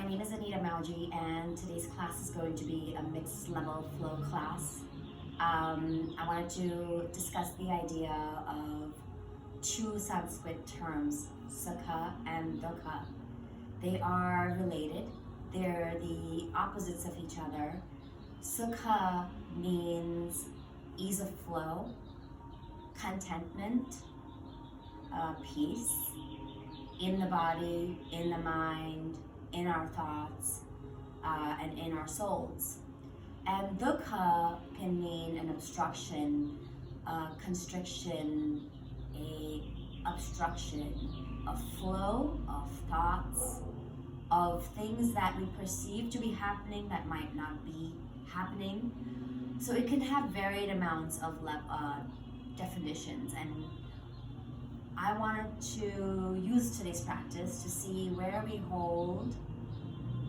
name is Anita and today's class is going to be a mixed level flow class. I wanted to discuss the idea of two Sanskrit terms, Sukha and Dukkha. They are related. They're the opposites of each other. Sukha means ease of flow, contentment, peace in the body, in the mind, in our thoughts, and in our souls. And Dukkha can mean an obstruction, a constriction, a obstruction, a flow of thoughts, of things that we perceive to be happening that might not be happening. So it can have varied amounts of definitions, and I wanted to use today's practice to see where we hold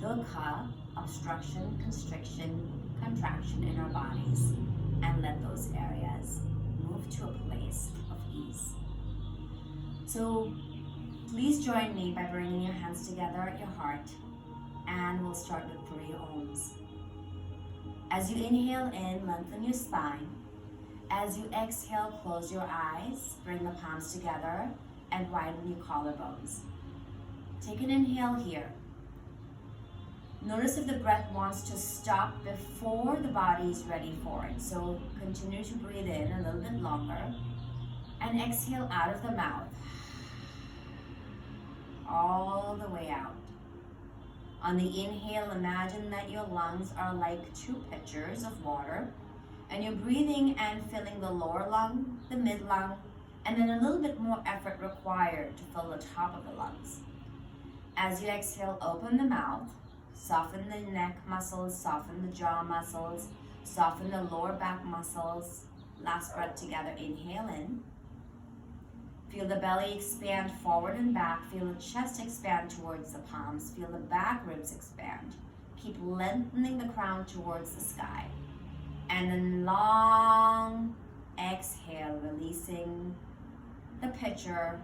Dukkha, obstruction, constriction, contraction in our bodies, and let those areas move to a place of ease. So please join me by bringing your hands together at your heart, and we'll start with 3 ohms. As you inhale in, lengthen your spine. As you exhale, close your eyes, bring the palms together, and widen your collarbones. Take an inhale here. Notice if the breath wants to stop before the body is ready for it. So continue to breathe in a little bit longer, and exhale out of the mouth, all the way out. On the inhale, imagine that your lungs are like 2 pitchers of water, and you're breathing and filling the lower lung, the mid lung, and then a little bit more effort required to fill the top of the lungs. As you exhale, open the mouth, soften the neck muscles, soften the jaw muscles, soften the lower back muscles. Last breath together, inhale in. Feel the belly expand forward and back. Feel the chest expand towards the palms. Feel the back ribs expand. Keep lengthening the crown towards the sky. And then long exhale, releasing the pitcher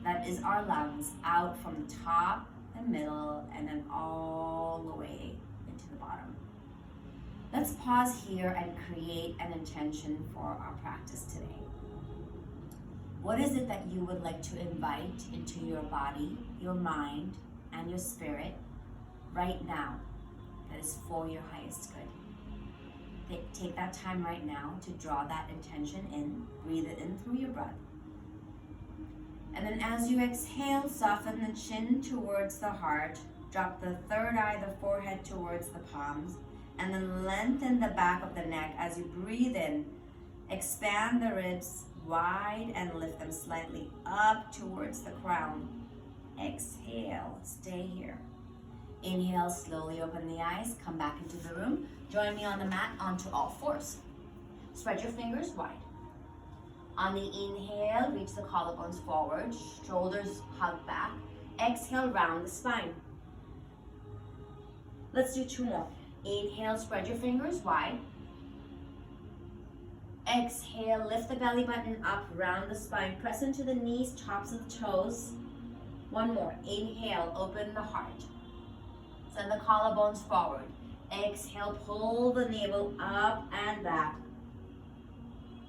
that is our lungs out from the top, the middle, and then all the way into the bottom. Let's pause here and create an intention for our practice today. What is it that you would like to invite into your body, your mind, and your spirit right now that is for your highest good? Take that time right now to draw that intention in. Breathe it in through your breath. And then as you exhale, soften the chin towards the heart. Drop the third eye, the forehead towards the palms. And then lengthen the back of the neck as you breathe in. Expand the ribs wide and lift them slightly up towards the crown. Exhale, stay here. Inhale, slowly open the eyes, come back into the room. Join me on the mat onto all fours. Spread your fingers wide. On the inhale, reach the collarbones forward, shoulders hug back. Exhale, round the spine. Let's do 2 more. Inhale, spread your fingers wide. Exhale, lift the belly button up, round the spine. Press into the knees, tops of the toes. 1 more. Inhale, open the heart. Send the collarbones forward. Exhale, pull the navel up and back.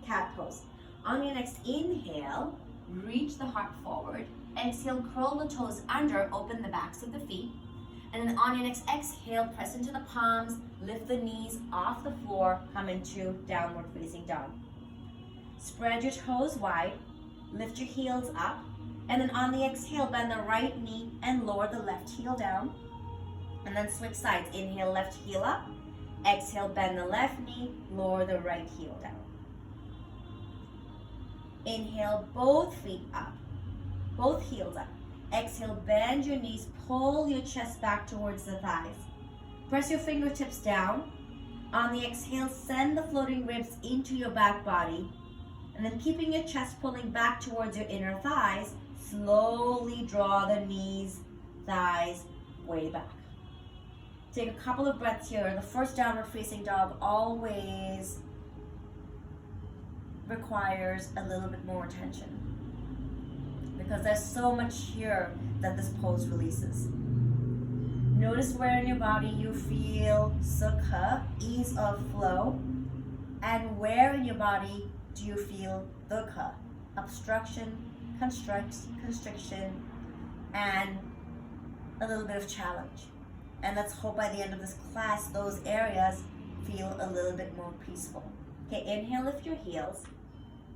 Cat pose. On your next inhale, reach the heart forward. Exhale, curl the toes under, open the backs of the feet. And then on your next exhale, press into the palms, lift the knees off the floor, come into downward facing dog. Spread your toes wide, lift your heels up, and then on the exhale, bend the right knee and lower the left heel down. And then switch sides. Inhale, left heel up. Exhale, bend the left knee, lower the right heel down. Inhale, both feet up, both heels up. Exhale, bend your knees, pull your chest back towards the thighs. Press your fingertips down. On the exhale, send the floating ribs into your back body. And then keeping your chest pulling back towards your inner thighs, slowly draw the knees, thighs way back. Take a couple of breaths here. The first downward facing dog always requires a little bit more attention because there's so much here that this pose releases. Notice where in your body you feel Sukha, ease of flow, and where in your body do you feel Dukkha, obstruction, constriction, and a little bit of challenge. And let's hope by the end of this class, those areas feel a little bit more peaceful. Okay, inhale, lift your heels.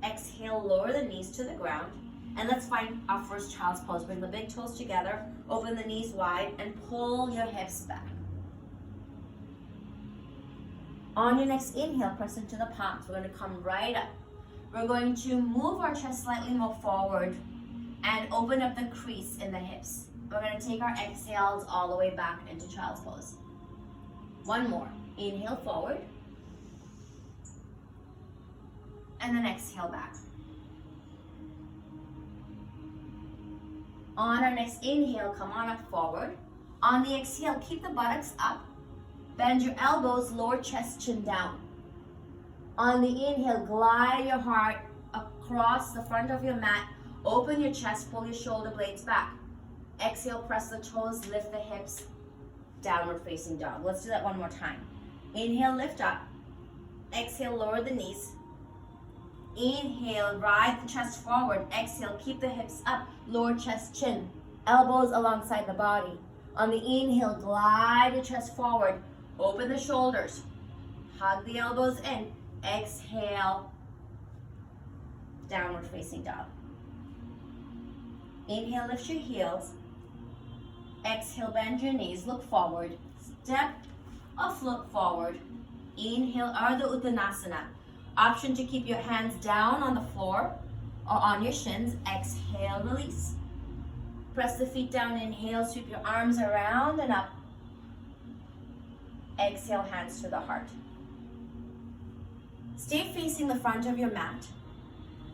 Exhale, lower the knees to the ground. And let's find our first child's pose. Bring the big toes together, open the knees wide, and pull your hips back. On your next inhale, press into the palms. We're going to come right up. We're going to move our chest slightly more forward and open up the crease in the hips. We're going to take our exhales all the way back into child's pose. One more. Inhale forward. And then exhale back. On our next inhale, come on up forward. On the exhale, keep the buttocks up. Bend your elbows, lower chest, chin down. On the inhale, glide your heart across the front of your mat. Open your chest, pull your shoulder blades back. Exhale, press the toes, lift the hips, downward facing dog. Let's do that one more time. Inhale, lift up. Exhale, lower the knees. Inhale, ride the chest forward. Exhale, keep the hips up, lower chest, chin. Elbows alongside the body. On the inhale, glide the chest forward. Open the shoulders. Hug the elbows in. Exhale, downward facing dog. Inhale, lift your heels. Exhale, bend your knees, look forward. Step or float forward. Inhale, Ardha Uttanasana. Option to keep your hands down on the floor or on your shins. Exhale, release. Press the feet down, inhale, sweep your arms around and up. Exhale, hands to the heart. Stay facing the front of your mat.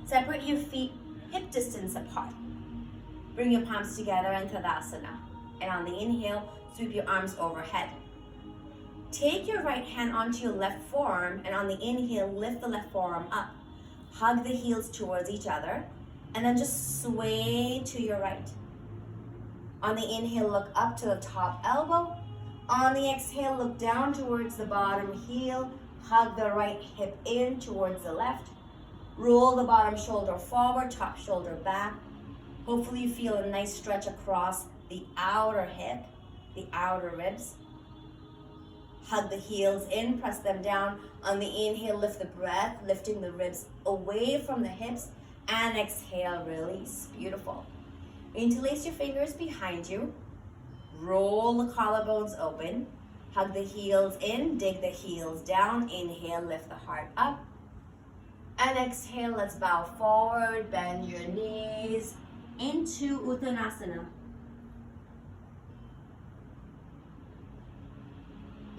Separate your feet hip distance apart. Bring your palms together in Tadasana. And on the inhale, sweep your arms overhead. Take your right hand onto your left forearm, and on the inhale, lift the left forearm up. Hug the heels towards each other, and then just sway to your right. On the inhale, look up to the top elbow. On the exhale, look down towards the bottom heel. Hug the right hip in towards the left. Roll the bottom shoulder forward, top shoulder back. Hopefully you feel a nice stretch across the outer hip, the outer ribs. Hug the heels in, press them down. On the inhale, lift the breath, lifting the ribs away from the hips. And exhale, release. Beautiful. Interlace your fingers behind you. Roll the collarbones open. Hug the heels in, dig the heels down. Inhale, lift the heart up. And exhale, let's bow forward, bend your knees into Uttanasana.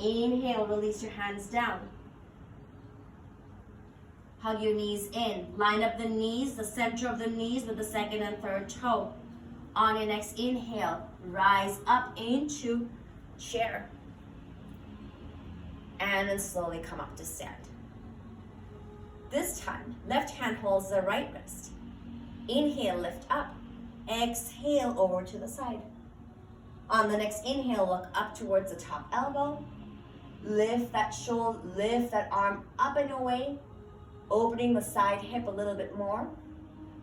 Inhale, release your hands down. Hug your knees in. Line up the knees, the center of the knees with the second and third toe. On your next inhale, rise up into chair. And then slowly come up to stand. This time, left hand holds the right wrist. Inhale, lift up. Exhale, over to the side. On the next inhale, look up towards the top elbow. Lift that shoulder, lift that arm up and away, opening the side hip a little bit more.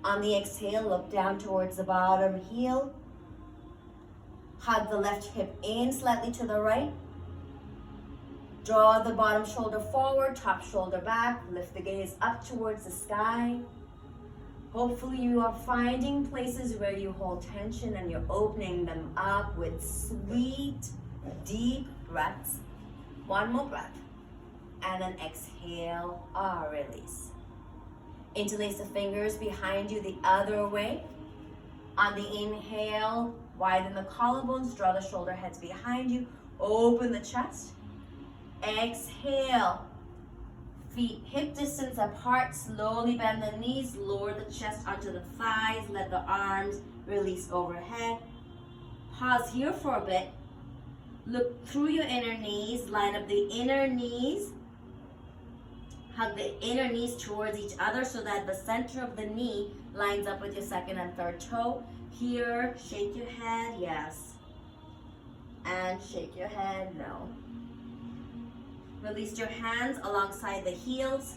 On the exhale, look down towards the bottom heel. Hug the left hip in slightly to the right. Draw the bottom shoulder forward, top shoulder back. Lift the gaze up towards the sky. Hopefully you are finding places where you hold tension and you're opening them up with sweet, deep breaths. One more breath. And then exhale, release. Interlace the fingers behind you the other way. On the inhale, widen the collarbones, draw the shoulder heads behind you, open the chest. Exhale, feet hip distance apart, slowly bend the knees, lower the chest onto the thighs, let the arms release overhead. Pause here for a bit. Look through your inner knees, line up the inner knees. Hug the inner knees towards each other so that the center of the knee lines up with your second and third toe. Here, shake your head, yes. And shake your head, no. Release your hands alongside the heels.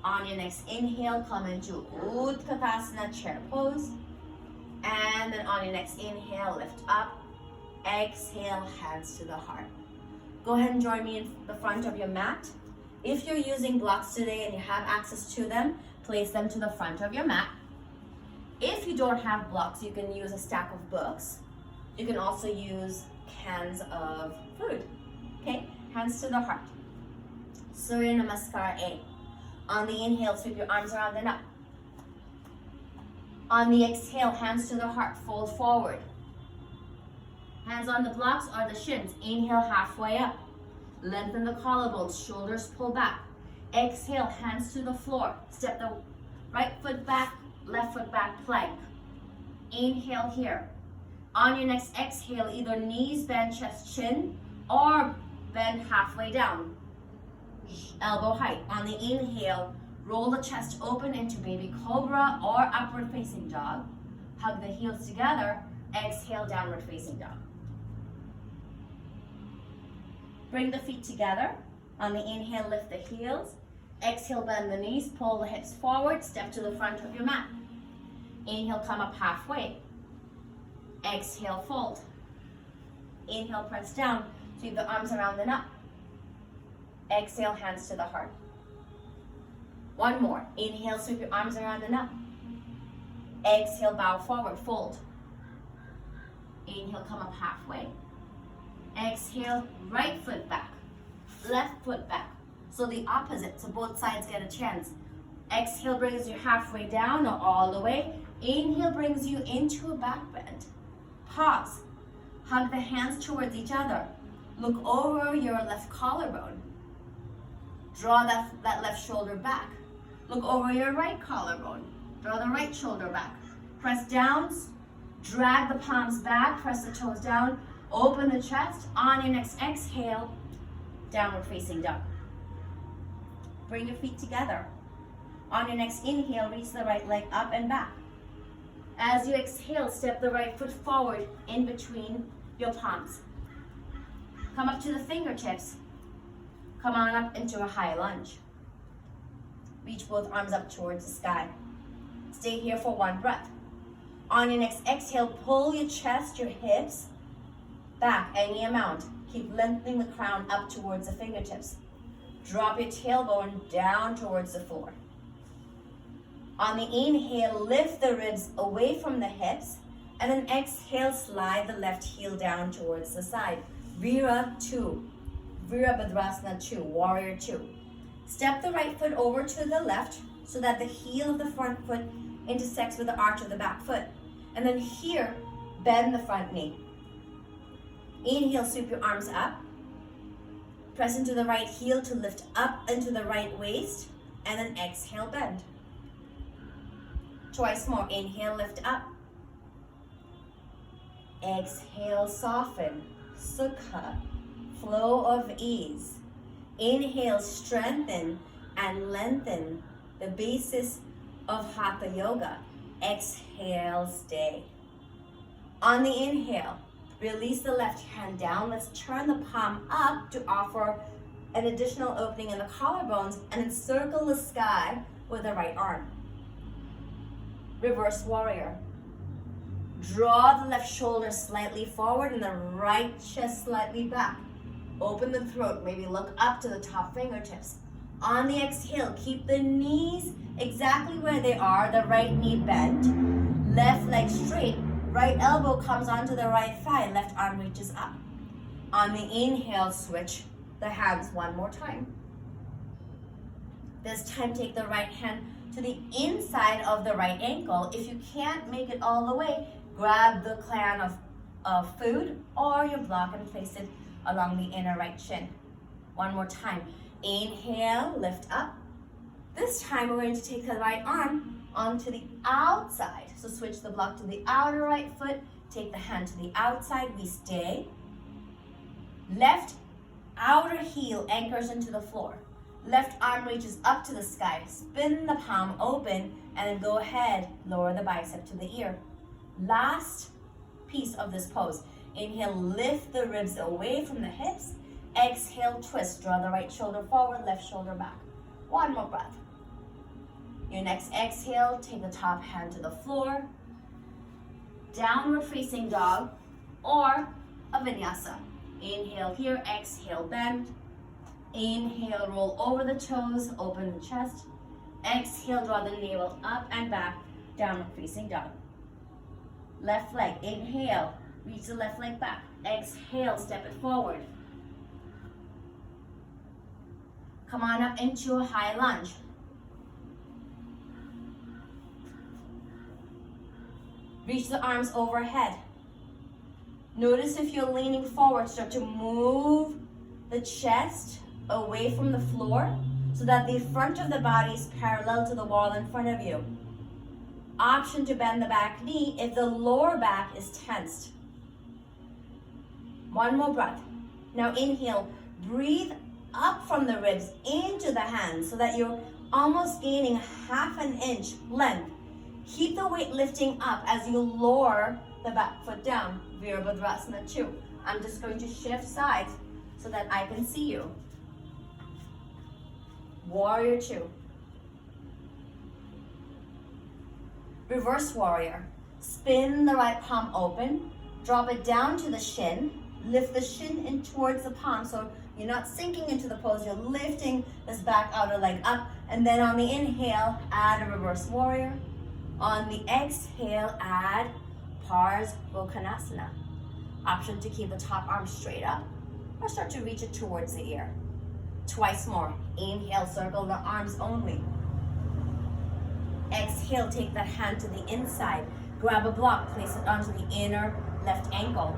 On your next inhale, come into Utkatasana, chair pose. And then on your next inhale, lift up. Exhale, hands to the heart. Go ahead and join me in the front of your mat. If you're using blocks today and you have access to them, place them to the front of your mat. If you don't have blocks, you can use a stack of books. You can also use cans of food. Okay, hands to the heart. Surya Namaskar A. On the inhale, sweep your arms around and up. On the exhale, hands to the heart, fold forward. Hands on the blocks or the shins. Inhale, halfway up. Lengthen the collarbones, shoulders pull back. Exhale, hands to the floor. Step the right foot back, left foot back, plank. Inhale here. On your next exhale, either knees bend, chest, chin, or bend halfway down. Elbow height. On the inhale, roll the chest open into baby cobra or upward facing dog. Hug the heels together. Exhale, downward facing dog. Bring the feet together. On the inhale, lift the heels. Exhale, bend the knees, pull the hips forward, step to the front of your mat. Inhale, come up halfway. Exhale, fold. Inhale, press down, sweep the arms around and up. Exhale, hands to the heart. One more. Inhale, sweep your arms around and up. Exhale, bow forward, fold. Inhale, come up halfway. Exhale, right foot back, left foot back. So the opposite, so both sides get a chance. Exhale brings you halfway down or all the way. Inhale brings you into a back bend. Pause. Hug the hands towards each other. Look over your left collarbone. Draw that left shoulder back. Look over your right collarbone. Draw the right shoulder back. Press down, drag the palms back, press the toes down. Open the chest. On your next exhale, downward facing dog. Bring your feet together. On your next inhale, reach the right leg up and back. As you exhale, step the right foot forward in between your palms. Come up to the fingertips. Come on up into a high lunge. Reach both arms up towards the sky. Stay here for one breath. On your next exhale, pull your chest, your hips, back any amount. Keep lengthening the crown up towards the fingertips. Drop your tailbone down towards the floor. On the inhale, lift the ribs away from the hips, and then exhale, slide the left heel down towards the side. Vira 2, Virabhadrasana 2, Warrior 2. Step the right foot over to the left so that the heel of the front foot intersects with the arch of the back foot. And then here, bend the front knee. Inhale, sweep your arms up. Press into the right heel to lift up into the right waist, and then exhale, bend. Twice more. Inhale, lift up. Exhale, soften. Sukha, flow of ease. Inhale, strengthen and lengthen, the basis of Hatha Yoga. Exhale, stay. On the inhale, release the left hand down. Let's turn the palm up to offer an additional opening in the collarbones, and then circle the sky with the right arm. Reverse warrior. Draw the left shoulder slightly forward and the right chest slightly back. Open the throat, maybe look up to the top fingertips. On the exhale, keep the knees exactly where they are, the right knee bent, left leg straight, right elbow comes onto the right thigh, left arm reaches up. On the inhale, switch the hands one more time. This time, take the right hand to the inside of the right ankle. If you can't make it all the way, grab the can of food or your block and place it along the inner right shin. One more time. Inhale, lift up. This time we're going to take the right arm onto the outside. So switch the block to the outer right foot. Take the hand to the outside. We stay. Left outer heel anchors into the floor. Left arm reaches up to the sky. Spin the palm open and then go ahead, lower the bicep to the ear. Last piece of this pose. Inhale, lift the ribs away from the hips. Exhale, twist. Draw the right shoulder forward, left shoulder back. One more breath. Your next exhale, take the top hand to the floor. Downward facing dog or a vinyasa. Inhale here, exhale, bend. Inhale, roll over the toes, open the chest. Exhale, draw the navel up and back, downward facing dog. Left leg, inhale, reach the left leg back. Exhale, step it forward. Come on up into a high lunge. Reach the arms overhead. Notice if you're leaning forward, start to move the chest away from the floor so that the front of the body is parallel to the wall in front of you. Option to bend the back knee if the lower back is tensed. One more breath. Now inhale, breathe up from the ribs into the hands so that you're almost gaining ½ an inch length. Keep the weight lifting up as you lower the back foot down. Virabhadrasana 2. I'm just going to shift sides so that I can see you. Warrior 2. Reverse warrior. Spin the right palm open. Drop it down to the shin. Lift the shin in towards the palm so you're not sinking into the pose. You're lifting this back outer leg up. And then on the inhale, add a reverse warrior. On the exhale, add Parsvottanasana. Option to keep the top arm straight up or start to reach it towards the ear. Twice more. Inhale, circle the arms only. Exhale, take that hand to the inside. Grab a block, place it onto the inner left ankle.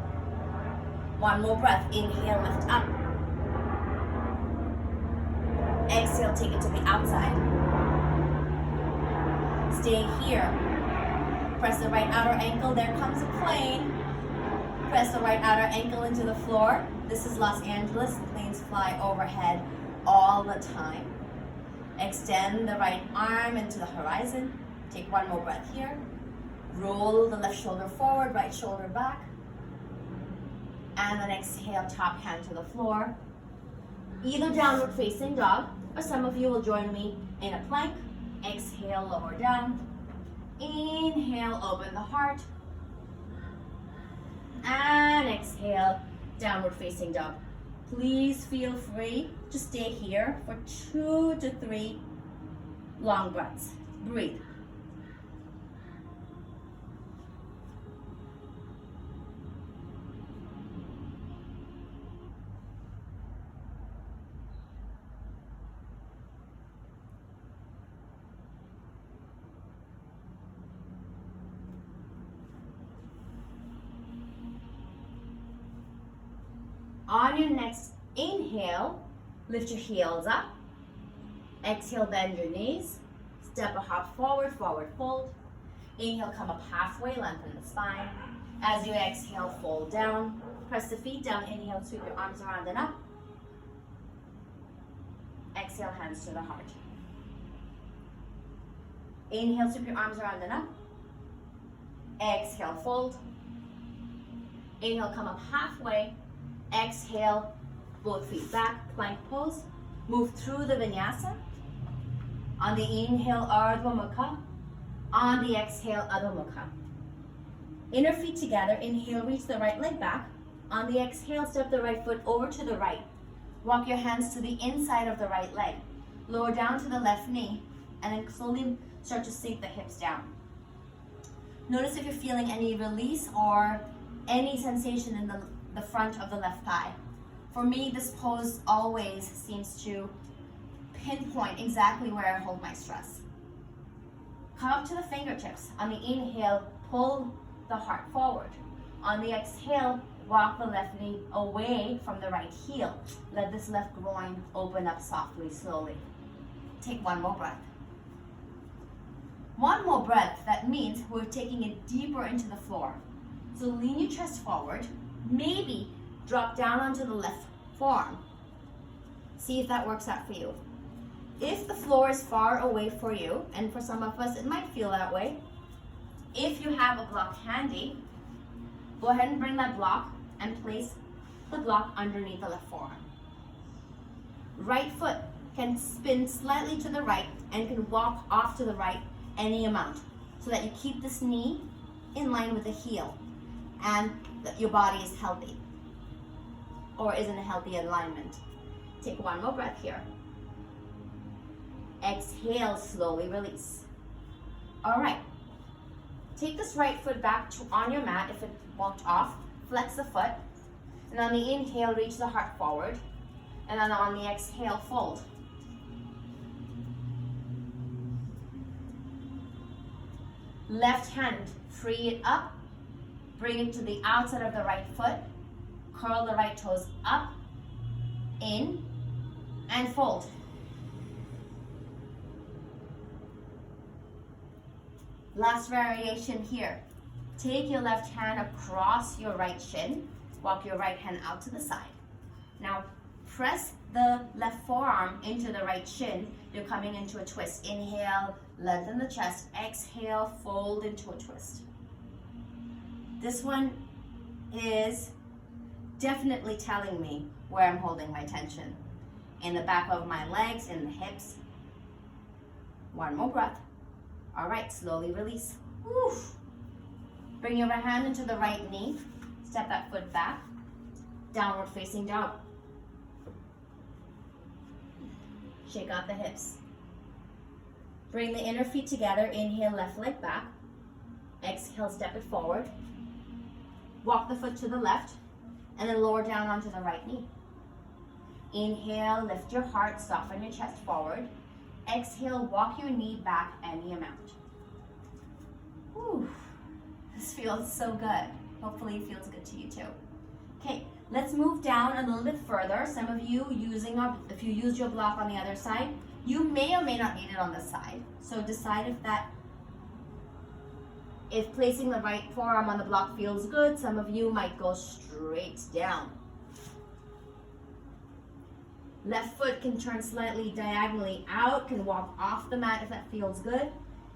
One more breath. Inhale, lift up. Exhale, take it to the outside. Stay here. Press the right outer ankle. There comes a plane. Press the right outer ankle into the floor. This is Los Angeles. Planes fly overhead all the time. Extend the right arm into the horizon. Take one more breath here. Roll the left shoulder forward, right shoulder back. And then exhale, top hand to the floor. Either downward facing dog, or some of you will join me in a plank. Exhale, lower down. Inhale, open the heart. And exhale, downward facing dog. Please feel free to stay here for 2 to 3 long breaths. Breathe. On your next inhale, lift your heels up. Exhale, bend your knees. Step a hop forward, forward fold. Inhale, come up halfway, lengthen the spine. As you exhale, fold down. Press the feet down. Inhale, sweep your arms around and up. Exhale, hands to the heart. Inhale, sweep your arms around and up. Exhale, fold. Inhale, come up halfway. Exhale, both feet back, plank pose. Move through the vinyasa. On the inhale, Ardha Mukha. On the exhale, Adho Mukha. Inner feet together. Inhale, reach the right leg back. On the exhale, step the right foot over to the right. Walk your hands to the inside of the right leg. Lower down to the left knee, and then slowly start to sink the hips down. Notice if you're feeling any release or any sensation in the front of the left thigh. For me, this pose always seems to pinpoint exactly where I hold my stress. Come up to the fingertips. On the inhale, pull the heart forward. On the exhale, walk the left knee away from the right heel. Let this left groin open up softly, slowly. Take one more breath. One more breath, that means we're taking it deeper into the floor. So lean your chest forward. Maybe drop down onto the left forearm. See if that works out for you. If the floor is far away for you, and for some of us it might feel that way, if you have a block handy, go ahead and bring that block and place the block underneath the left forearm. Right foot can spin slightly to the right and can walk off to the right any amount so that you keep this knee in line with the heel and that your body is healthy or is in a healthy alignment. Take one more breath here. Exhale, slowly release. All right. Take this right foot back on your mat if it walked off. Flex the foot. And on the inhale, reach the heart forward. And then on the exhale, fold. Left hand, free it up. Bring it to the outside of the right foot. Curl the right toes up, in, and fold. Last variation here. Take your left hand across your right shin. Walk your right hand out to the side. Now press the left forearm into the right shin. You're coming into a twist. Inhale, lengthen the chest. Exhale, fold into a twist. This one is definitely telling me where I'm holding my tension. In the back of my legs, in the hips. One more breath. All right, slowly release. Oof. Bring your right hand into the right knee. Step that foot back. Downward facing dog. Shake out the hips. Bring the inner feet together. Inhale, left leg back. Exhale, step it forward. Walk the foot to the left. And then lower down onto the right knee. Inhale, lift your heart, soften your chest forward. Exhale, walk your knee back any amount. Whew. This feels so good. Hopefully it feels good to you too. Okay, let's move down a little bit further. Some of you if you used your block on the other side, you may or may not need it on this side. So decide if placing the right forearm on the block feels good. Some of you might go straight down. Left foot can turn slightly diagonally out, can walk off the mat if that feels good.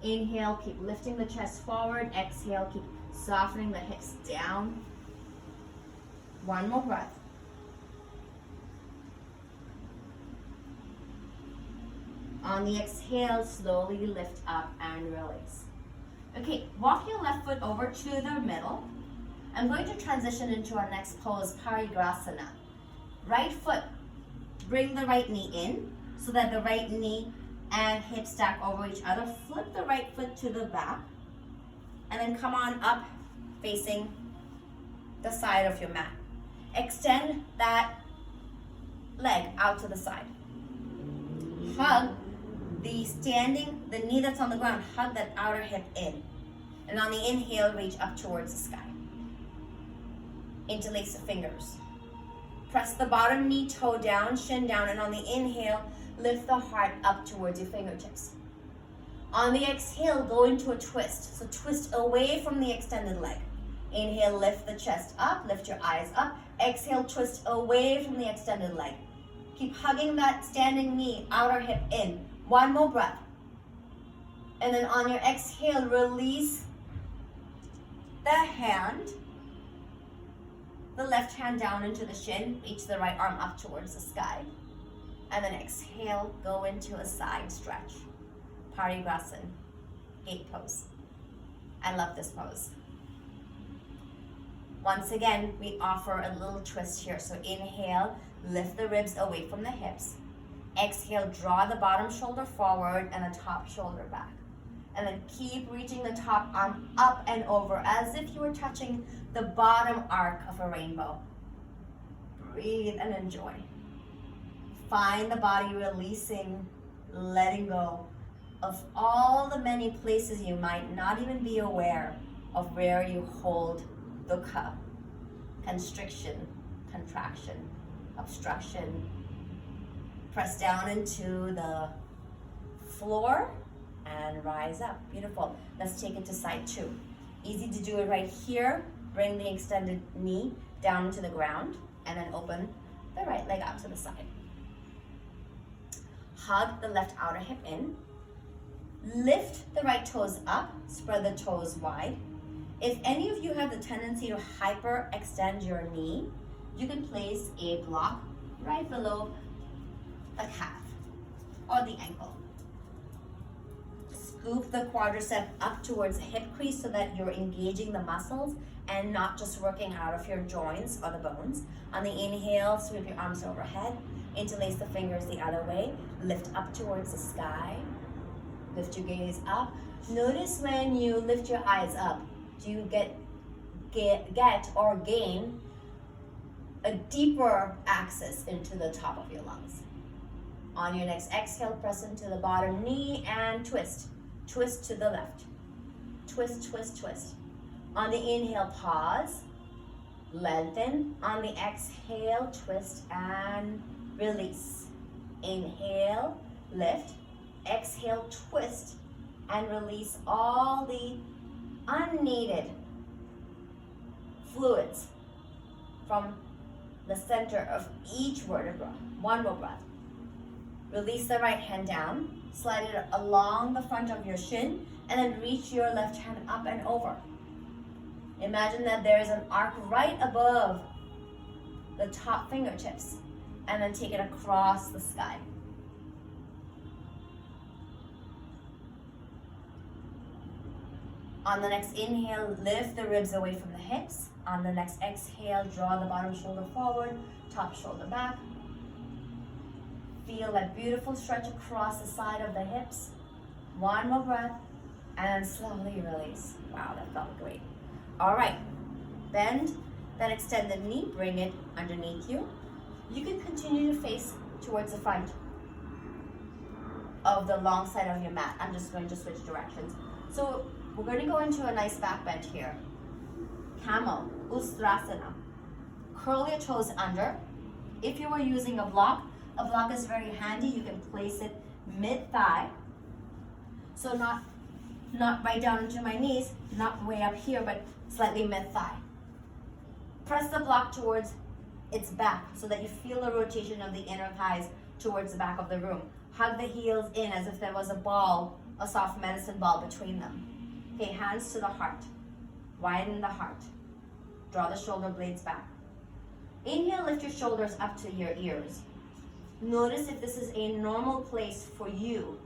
Inhale, keep lifting the chest forward. Exhale, keep softening the hips down. One more breath. On the exhale, slowly lift up and release. Okay, walk your left foot over to the middle. I'm going to transition into our next pose, Parigrasana. Right foot, bring the right knee in so that the right knee and hip stack over each other. Flip the right foot to the back and then come on up facing the side of your mat. Extend that leg out to the side. Hug the knee that's on the ground, hug that outer hip in. And on the inhale, reach up towards the sky. Interlace the fingers. Press the bottom knee, toe down, shin down, and on the inhale, lift the heart up towards your fingertips. On the exhale, go into a twist. So twist away from the extended leg. Inhale, lift the chest up, lift your eyes up. Exhale, twist away from the extended leg. Keep hugging that standing knee, outer hip in. One more breath. And then on your exhale, release the hand, the left hand down into the shin, reach the right arm up towards the sky. And then exhale, go into a side stretch. Parigrasana, gate pose. I love this pose. Once again, we offer a little twist here. So inhale, lift the ribs away from the hips. Exhale, draw the bottom shoulder forward and the top shoulder back. And then keep reaching the top arm up and over as if you were touching the bottom arc of a rainbow. Breathe and enjoy. Find the body releasing, letting go of all the many places you might not even be aware of where you hold DUKHA, constriction, contraction, obstruction. Press down into the floor and rise up. Beautiful. Let's take it to side two. Easy to do it right here. Bring the extended knee down into the ground and then open the right leg out to the side. Hug the left outer hip in. Lift the right toes up, spread the toes wide. If any of you have the tendency to hyperextend your knee, you can place a block right below the calf or the ankle. Scoop the quadricep up towards the hip crease so that you're engaging the muscles and not just working out of your joints or the bones. On the inhale, sweep your arms overhead, interlace the fingers the other way, lift up towards the sky, lift your gaze up. Notice when you lift your eyes up, do you get or gain a deeper access into the top of your lungs. On your next exhale, press into the bottom knee and twist. Twist to the left. Twist, twist, twist. On the inhale, pause. Lengthen. On the exhale, twist and release. Inhale, lift. Exhale, twist and release all the unneeded fluids from the center of each vertebra. One more breath. Release the right hand down. Slide it along the front of your shin and then reach your left hand up and over. Imagine that there is an arc right above the top fingertips and then take it across the sky. On the next inhale, lift the ribs away from the hips. On the next exhale, draw the bottom shoulder forward, top shoulder back. Feel that beautiful stretch across the side of the hips. One more breath and slowly release. Wow, that felt great. All right, bend that extended knee, bring it underneath you. You can continue to face towards the front of the long side of your mat. I'm just going to switch directions. So we're going to go into a nice back bend here. Camel, Ustrasana. Curl your toes under. If you were using a block is very handy. You can place it mid-thigh. So not right down into my knees, not way up here, but slightly mid-thigh. Press the block towards its back so that you feel the rotation of the inner thighs towards the back of the room. Hug the heels in as if there was a ball, a soft medicine ball between them. Okay, hands to the heart. Widen the heart. Draw the shoulder blades back. Inhale, lift your shoulders up to your ears. Notice if this is a normal place for you.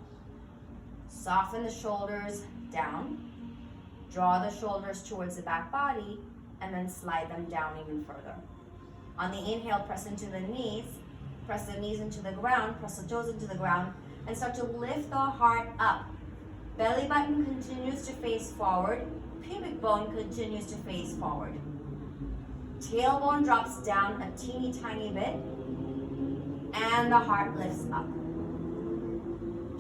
Soften the shoulders down. Draw the shoulders towards the back body and then slide them down even further. On the inhale, press into the knees. Press the knees into the ground. Press the toes into the ground and start to lift the heart up. Belly button continues to face forward. Pubic bone continues to face forward. Tailbone drops down a teeny tiny bit. And the heart lifts up.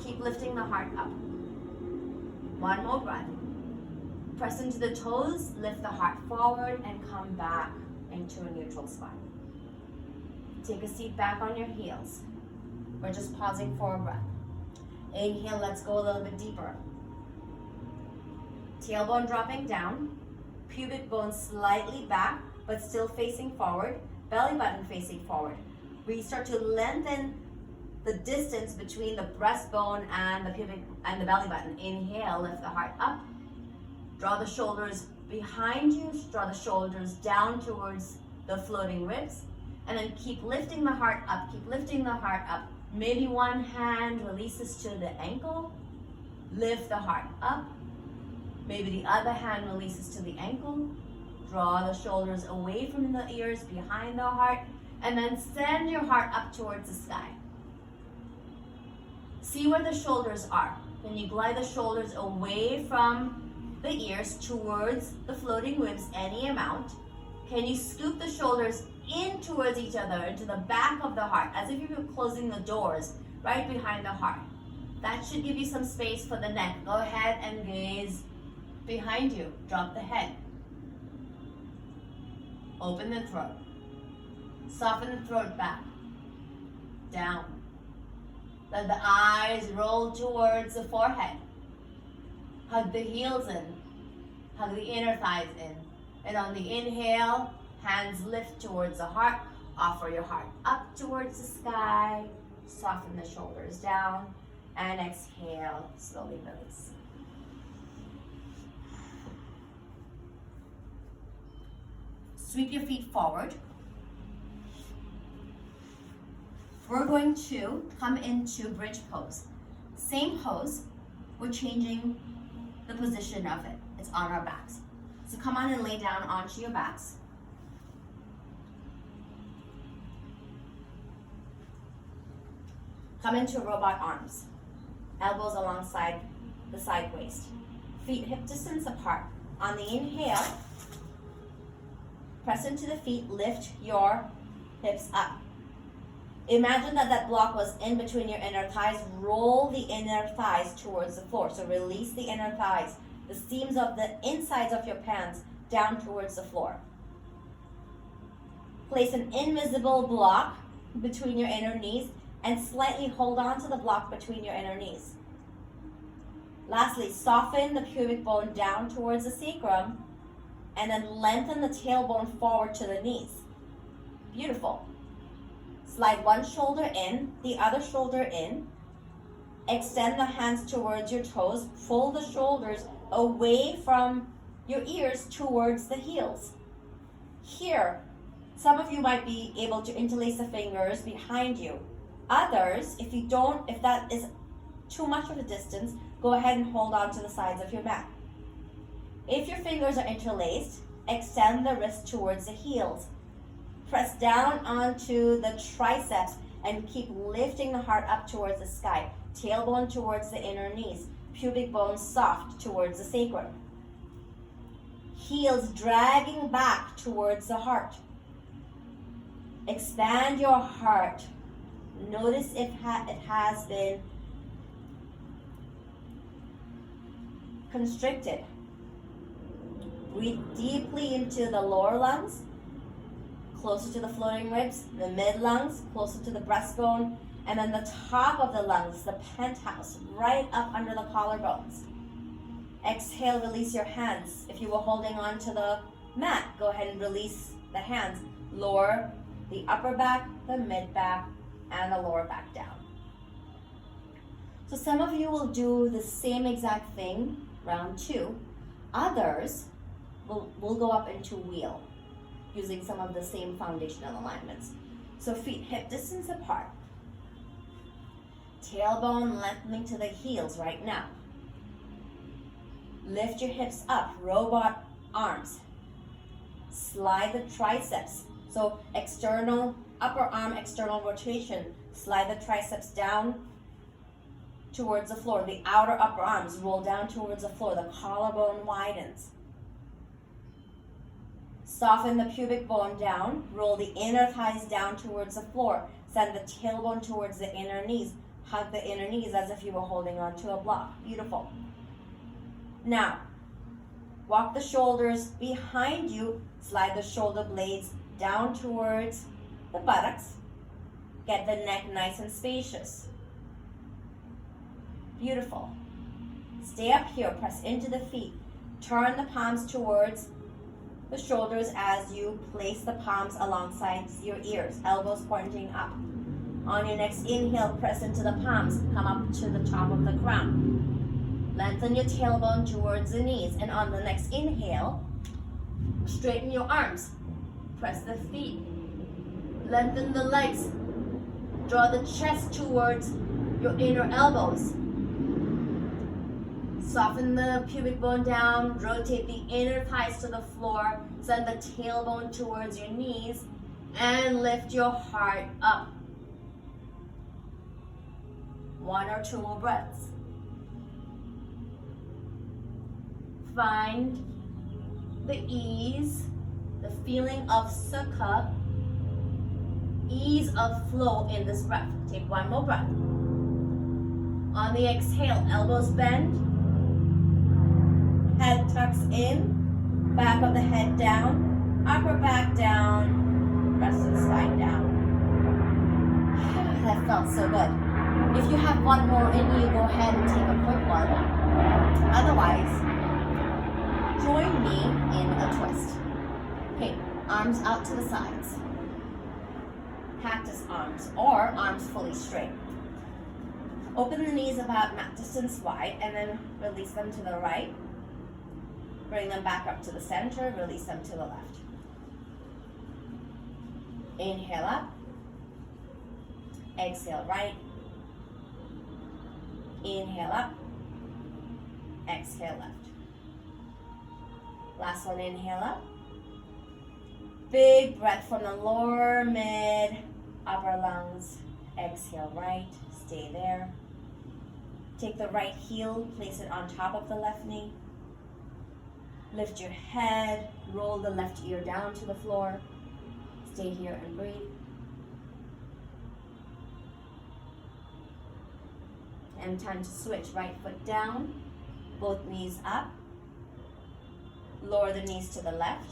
Keep lifting the heart up. One more breath. Press into the toes, lift the heart forward, and come back into a neutral spine. Take a seat back on your heels. We're just pausing for a breath. Inhale, let's go a little bit deeper. Tailbone dropping down. Pubic bone slightly back, but still facing forward. Belly button facing forward. We start to lengthen the distance between the breastbone and the pubic and the belly button. Inhale, lift the heart up. Draw the shoulders behind you. Draw the shoulders down towards the floating ribs. And then keep lifting the heart up. Keep lifting the heart up. Maybe one hand releases to the ankle. Lift the heart up. Maybe the other hand releases to the ankle. Draw the shoulders away from the ears, behind the heart. And then send your heart up towards the sky. See where the shoulders are. Then you glide the shoulders away from the ears towards the floating ribs any amount. Can you scoop the shoulders in towards each other, into the back of the heart, as if you were closing the doors right behind the heart? That should give you some space for the neck. Go ahead and gaze behind you. Drop the head. Open the throat. Soften the throat back. Down. Let the eyes roll towards the forehead. Hug the heels in. Hug the inner thighs in. And on the inhale, hands lift towards the heart. Offer your heart up towards the sky. Soften the shoulders down. And exhale, slowly release. Sweep your feet forward. We're going to come into bridge pose. Same pose, we're changing the position of it. It's on our backs. So come on and lay down onto your backs. Come into robot arms. Elbows alongside the side waist. Feet hip distance apart. On the inhale, press into the feet, lift your hips up. Imagine that block was in between your inner thighs. Roll the inner thighs towards the floor. So release the inner thighs, the seams of the insides of your pants down towards the floor. Place an invisible block between your inner knees and slightly hold on to the block between your inner knees. Lastly, soften the pubic bone down towards the sacrum and then lengthen the tailbone forward to the knees. Beautiful. Slide one shoulder in, the other shoulder in. Extend the hands towards your toes. Pull the shoulders away from your ears towards the heels. Here, some of you might be able to interlace the fingers behind you. Others, if that is too much of a distance, go ahead and hold on to the sides of your mat. If your fingers are interlaced, extend the wrist towards the heels. Press down onto the triceps and keep lifting the heart up towards the sky. Tailbone towards the inner knees. Pubic bone soft towards the sacrum. Heels dragging back towards the heart. Expand your heart. Notice if it has been constricted. Breathe deeply into the lower lungs, closer to the floating ribs, the mid lungs, closer to the breastbone, and then the top of the lungs, the penthouse, right up under the collarbones. Exhale, release your hands. If you were holding on to the mat, go ahead and release the hands. Lower the upper back, the mid back, and the lower back down. So some of you will do the same exact thing, round two. Others will go up into wheel, using some of the same foundational alignments. So feet hip distance apart. Tailbone lengthening to the heels right now. Lift your hips up, robot arms. Slide the triceps. So upper arm external rotation. Slide the triceps down towards the floor. The outer upper arms roll down towards the floor. The collarbone widens. Soften the pubic bone down. Roll the inner thighs down towards the floor. Send the tailbone towards the inner knees. Hug the inner knees as if you were holding onto a block. Beautiful. Now, walk the shoulders behind you. Slide the shoulder blades down towards the buttocks. Get the neck nice and spacious. Beautiful. Stay up here. Press into the feet. Turn the palms towards the shoulders as you place the palms alongside your ears, elbows pointing up. On your next inhale, press into the palms, come up to the top of the crown. Lengthen your tailbone towards the knees, and on the next inhale, straighten your arms. Press the feet. Lengthen the legs. Draw the chest towards your inner elbows. Soften the pubic bone down, rotate the inner thighs to the floor, send the tailbone towards your knees, and lift your heart up. One or two more breaths. Find the ease, the feeling of sukha, ease of flow in this breath. Take one more breath. On the exhale, elbows bend. Head tucks in, back of the head down, upper back down, rest of the spine down. That felt so good. If you have one more in you, go ahead and take a quick one. Otherwise, join me in a twist. Okay, arms out to the sides. Cactus arms or arms fully straight. Open the knees about mat distance wide and then release them to the right. Bring them back up to the center, release them to the left. Inhale up. Exhale right. Inhale up. Exhale left. Last one, inhale up. Big breath from the lower, mid, upper lungs. Exhale right, stay there. Take the right heel, place it on top of the left knee. Lift your head, roll the left ear down to the floor. Stay here and breathe. And time to switch, right foot down, both knees up. Lower the knees to the left.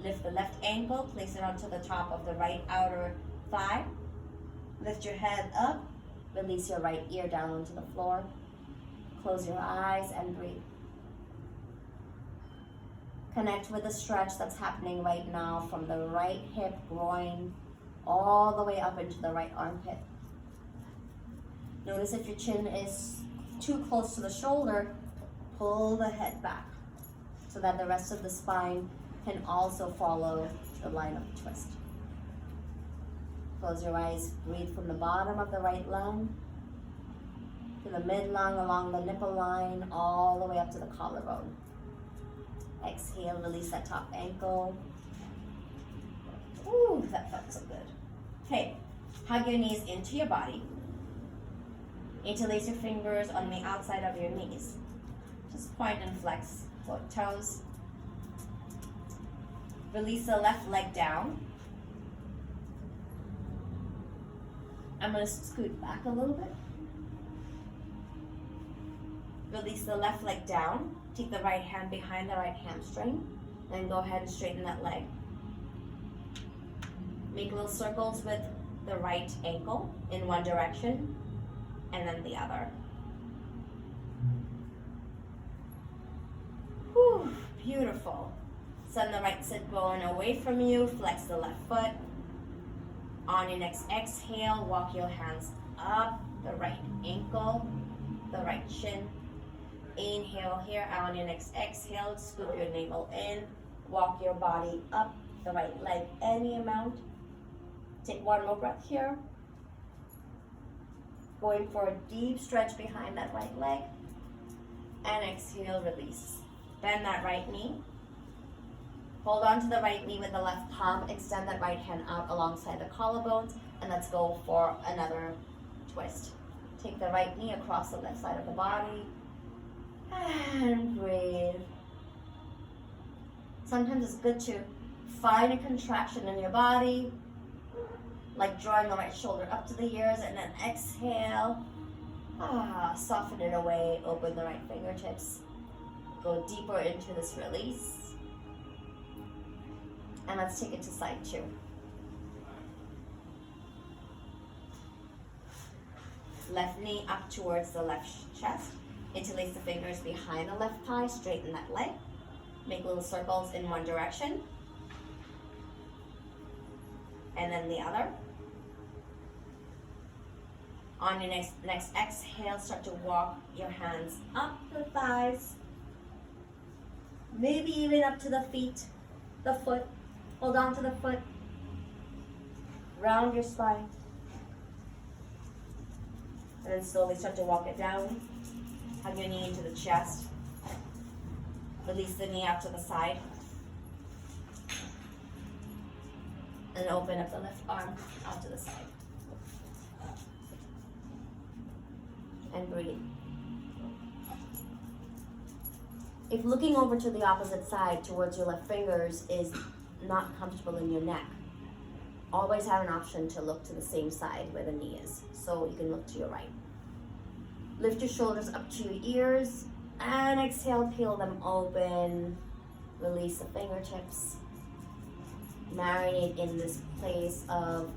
Lift the left ankle, place it onto the top of the right outer thigh. Lift your head up, release your right ear down onto the floor. Close your eyes and breathe. Connect with the stretch that's happening right now from the right hip, groin, all the way up into the right armpit. Notice if your chin is too close to the shoulder, pull the head back so that the rest of the spine can also follow the line of the twist. Close your eyes, breathe from the bottom of the right lung to the mid lung along the nipple line, all the way up to the collarbone. Exhale, release that top ankle. Ooh, that felt so good. Okay, hug your knees into your body. Interlace your fingers on the outside of your knees. Just point and flex both toes. Release the left leg down. I'm going to scoot back a little bit. Release the left leg down. Take the right hand behind the right hamstring. Then go ahead and straighten that leg. Make little circles with the right ankle in one direction and then the other. Whew, beautiful. Send the right sit bone away from you. Flex the left foot. On your next exhale, walk your hands up the right ankle, the right shin. Inhale here. On your next exhale, scoop your navel in. Walk your body up the right leg any amount. Take one more breath here. Going for a deep stretch behind that right leg. And exhale, release. Bend that right knee. Hold on to the right knee with the left palm. Extend that right hand out alongside the collarbones. And let's go for another twist. Take the right knee across the left side of the body. And breathe. Sometimes it's good to find a contraction in your body, like drawing the right shoulder up to the ears, and then exhale. Soften it away. Open the right fingertips. Go deeper into this release. And let's take it to side two. Left knee up towards the left chest. Interlace the fingers behind the left thigh. Straighten that leg. Make little circles in one direction. And then the other. On your next exhale, start to walk your hands up the thighs. Maybe even up to the feet, the foot. Hold on to the foot. Round your spine. And then slowly start to walk it down. Hug your knee into the chest. Release the knee out to the side. And open up the left arm out to the side. And breathe. If looking over to the opposite side towards your left fingers is not comfortable in your neck, always have an option to look to the same side where the knee is, so you can look to your right. Lift your shoulders up to your ears and exhale, peel them open. Release the fingertips. Marinate in this place of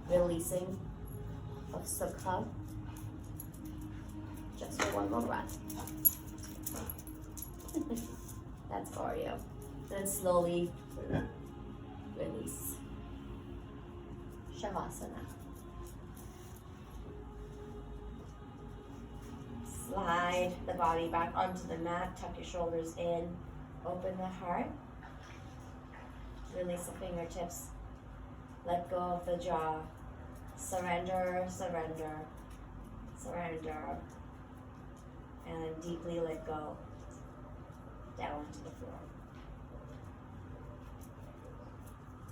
releasing, of Sukha. Just for one more breath. That's for you. Then slowly release. Shavasana. Slide the body back onto the mat. Tuck your shoulders in. Open the heart. Release the fingertips. Let go of the jaw. Surrender, surrender, surrender. And then deeply let go down to the floor.